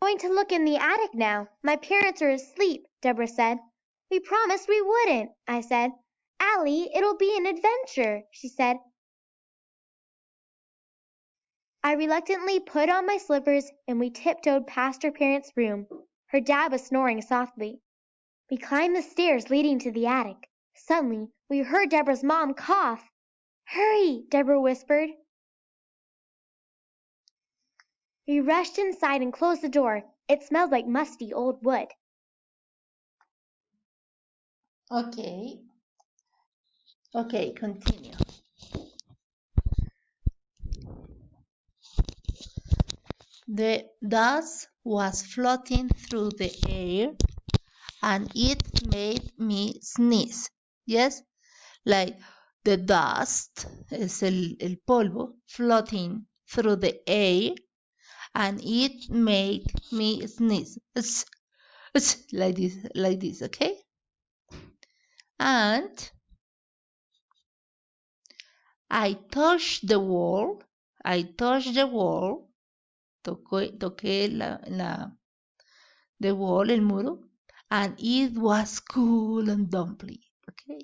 Going to look in the attic now. My parents are asleep, Deborah said. We promised we wouldn't, I said. Allie, it'll be an adventure, she said. I reluctantly put on my slippers and we tiptoed past her parents' room. Her dad was snoring softly. We climbed the stairs leading to the attic. Suddenly, we heard Deborah's mom cough. Hurry, Deborah whispered. We rushed inside and closed the door. It smelled like musty old wood. Okay. Okay, continue. The dust was floating through the air and it made me sneeze. Yes, like the dust es el polvo floating through the air and it made me sneeze. Like this, okay? And I touched the wall. Toqué the wall, el muro, and it was cool and dumpy. Okay.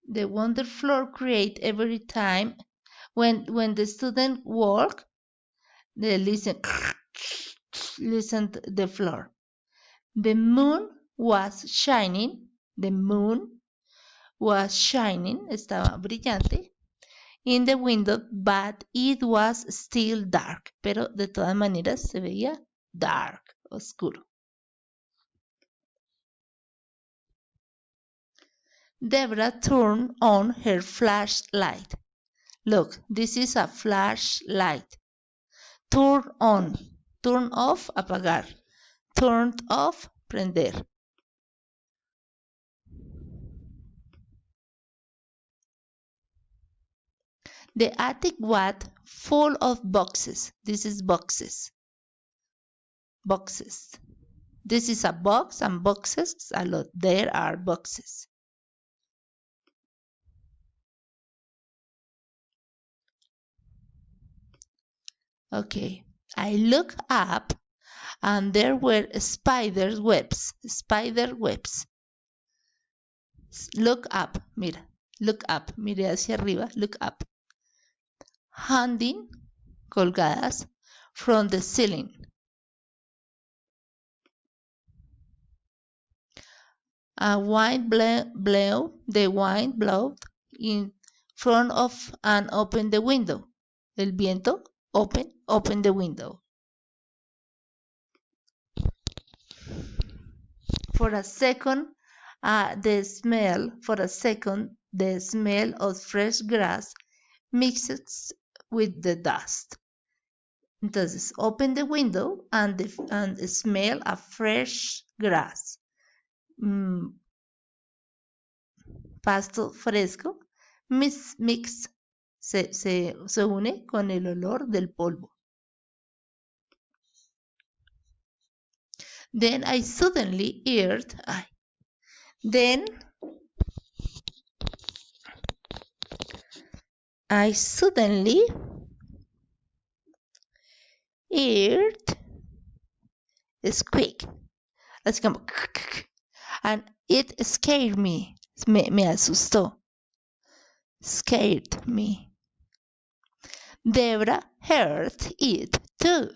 The wonder floor create every time when the student walk, they listen to the floor. The moon was shining. Estaba brillante. In the window, but it was still dark. Pero de todas maneras se veía dark, oscuro. Deborah turned on her flashlight. Look, this is a flashlight. Turn on. Turn off, apagar. Turn off, prender. The attic was full of boxes. This is boxes. Boxes. This is a box and boxes a lot. There are boxes. Okay. I looked up and there were spider webs. Look up, mira. Look up. Mire hacia arriba. Look up. Hanging, colgadas, from the ceiling. A wind blew in front of and opened the window. El viento open the window. For a second, the smell of fresh grass mixes with the dust. Entonces, open the window and smell of fresh grass. Pasto fresco se une con el olor del polvo. Then I suddenly heard a squeak. Así como, and it scared me. Me asustó. Scared me. Deborah heard it too,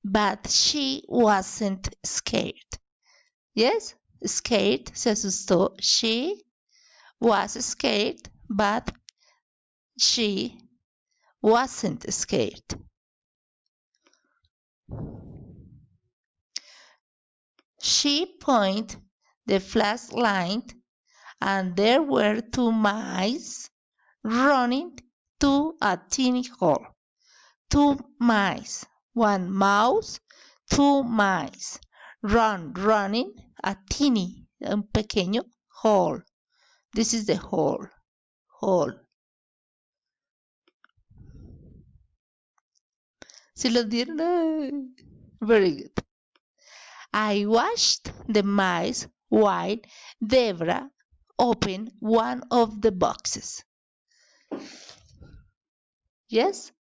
but she wasn't scared. Yes, scared, se asustó. She was scared, but she wasn't scared. She pointed the flashlight, and there were two mice running to a tiny hole. Two mice, one mouse, two mice, running a teeny, un pequeño hole. This is the hole. ¿Se lo dieron? Very good. I watched the mice while Deborah opened one of the boxes. Yes,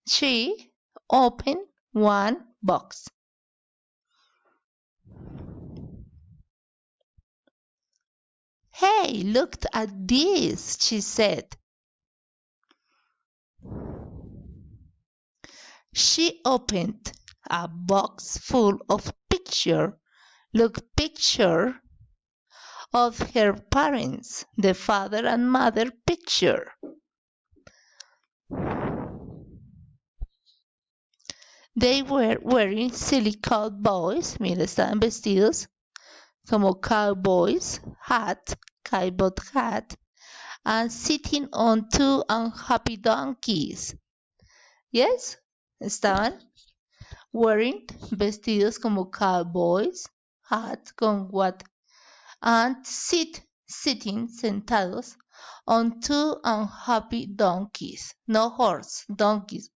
she open one box. Hey, look at this, she said. She opened a box full of pictures. Look, picture of her parents, the father and mother picture. They were wearing silly cowboys, mira, estaban vestidos como cowboys, cowboy hat, and sitting on two unhappy donkeys. Yes, estaban wearing vestidos como cowboys, hat con what, and sitting sentados on two unhappy donkeys. No horse, donkeys.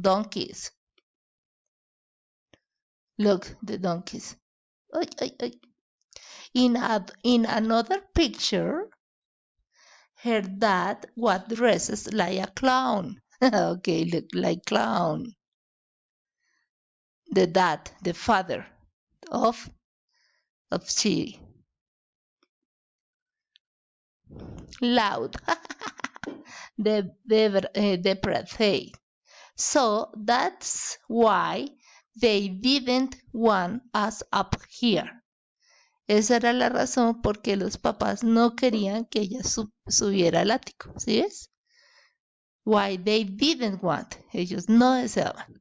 Donkeys. Look, the donkeys. Ay, ay, ay. In another picture, her dad was dressed like a clown. Okay, look like clown. The dad, the father of she. Loud. The birthday. So that's why they didn't want us up here. Esa era la razón por qué los papás no querían que ella subiera al ático. ¿Sí ves? Why they didn't want. Ellos no deseaban.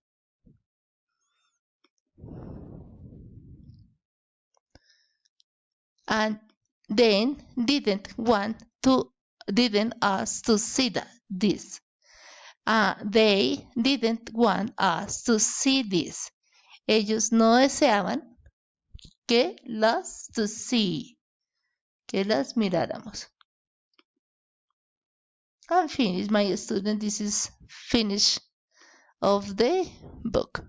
And then didn't us to see this. They didn't want us to see this. Ellos no deseaban que las miráramos. I'm finished, my student. This is finish of the book.